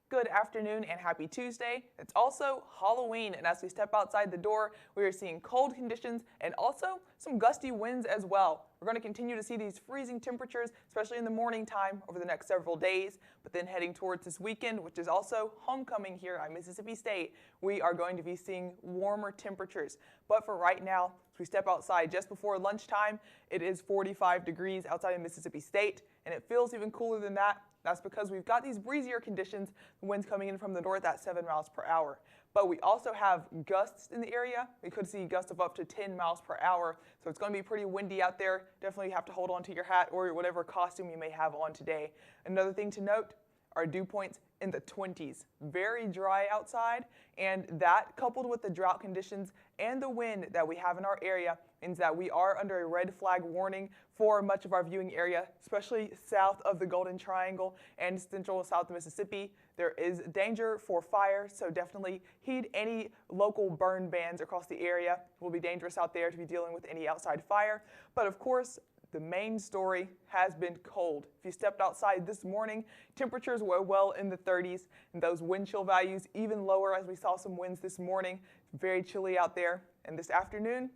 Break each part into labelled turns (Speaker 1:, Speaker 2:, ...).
Speaker 1: Good afternoon and happy Tuesday. It's also Halloween, and as we step outside the door, we are seeing cold conditions and also some gusty winds as well. We're going to continue to see these freezing temperatures, especially in the morning time over the next several days. But then heading towards this weekend, which is also homecoming here at Mississippi State, we are going to be seeing warmer temperatures. But for right now, as we step outside just before lunchtime, it is 45 degrees outside of Mississippi State, and it feels even cooler than that. That's because we've got these breezier conditions, the winds coming in from the north at 7 miles per hour. But we also have gusts in the area. We could see gusts of up to 10 miles per hour. So it's going to be pretty windy out there. Definitely have to hold on to your hat or whatever costume you may have on today. Another thing to note, our dew points in the 20s. Very dry outside, and that coupled with the drought conditions and the wind that we have in our area means that we are under a red flag warning for much of our viewing area, especially south of the Golden Triangle and central and south Mississippi. There is danger for fire, so definitely heed any local burn bans across the area. It will be dangerous out there to be dealing with any outside fire. But of course, the main story has been cold. If you stepped outside this morning, temperatures were well in the 30s, and those wind chill values even lower as we saw some winds this morning. Very chilly out there. And this afternoon,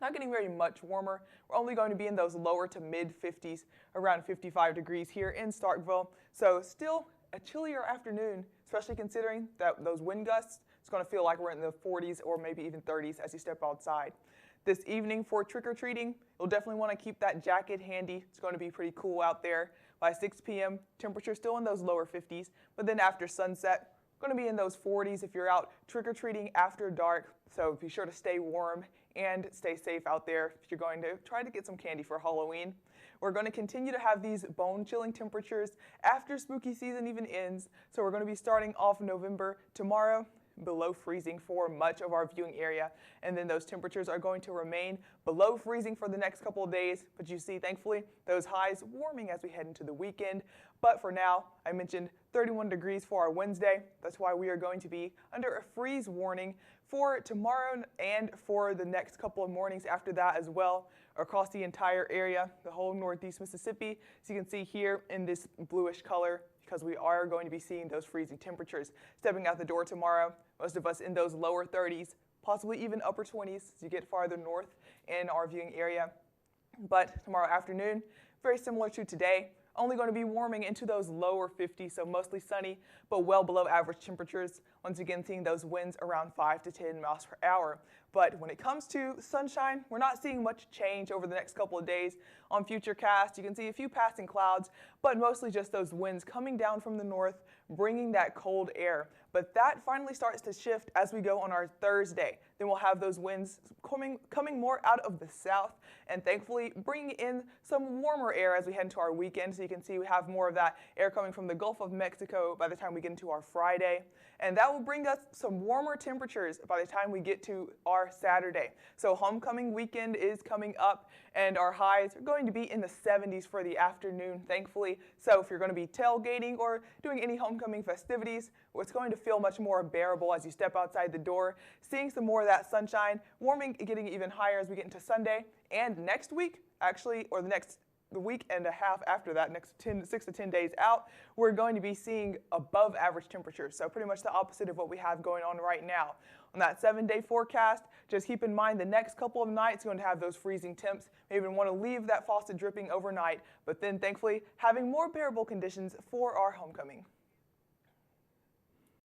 Speaker 1: not getting very much warmer. We're only going to be in those lower to mid 50s, around 55 degrees here in Starkville. So still a chillier afternoon, especially considering that those wind gusts, it's going to feel like we're in the 40s or maybe even 30s as you step outside. This evening for trick-or-treating, you'll definitely want to keep that jacket handy. It's going to be pretty cool out there. By 6 p.m., temperature still in those lower 50s, but then after sunset, going to be in those 40s if you're out trick-or-treating after dark. So be sure to stay warm and stay safe out there if you're going to try to get some candy for Halloween. We're going to continue to have these bone-chilling temperatures after spooky season even ends. So we're going to be starting off November tomorrow, below freezing for much of our viewing area, and then those temperatures are going to remain below freezing for the next couple of days. But you see, thankfully, those highs warming as we head into the weekend. But for now, I mentioned 31 degrees for our Wednesday. That's why we are going to be under a freeze warning for tomorrow and for the next couple of mornings after that as well, across the entire area, the whole northeast Mississippi. As you can see here in this bluish color, because we are going to be seeing those freezing temperatures. Stepping out the door tomorrow, most of us in those lower 30s, possibly even upper 20s as you get farther north in our viewing area. But tomorrow afternoon, very similar to today, only going to be warming into those lower 50s, so mostly sunny, but well below average temperatures. Once again, seeing those winds around 5 to 10 miles per hour. But when it comes to sunshine, we're not seeing much change over the next couple of days. On Futurecast, you can see a few passing clouds, but mostly just those winds coming down from the north, bringing that cold air. But that finally starts to shift as we go on our Thursday. Then we'll have those winds coming more out of the south, and thankfully bringing in some warmer air as we head into our weekend. So you can see we have more of that air coming from the Gulf of Mexico by the time we get into our Friday. And that will bring us some warmer temperatures by the time we get to our Saturday. So homecoming weekend is coming up, and our highs are going to be in the 70s for the afternoon, thankfully. So if you're going to be tailgating or doing any homecoming festivities, it's going to feel much more bearable as you step outside the door, seeing some more of that sunshine, warming, getting even higher as we get into Sunday. And next week, actually, or the week and a half after that, next 6 to 10 days out, we're going to be seeing above average temperatures. So pretty much the opposite of what we have going on right now. On that 7-day forecast, just keep in mind the next couple of nights you're going to have those freezing temps. Maybe even want to leave that faucet dripping overnight, but then thankfully having more bearable conditions for our homecoming.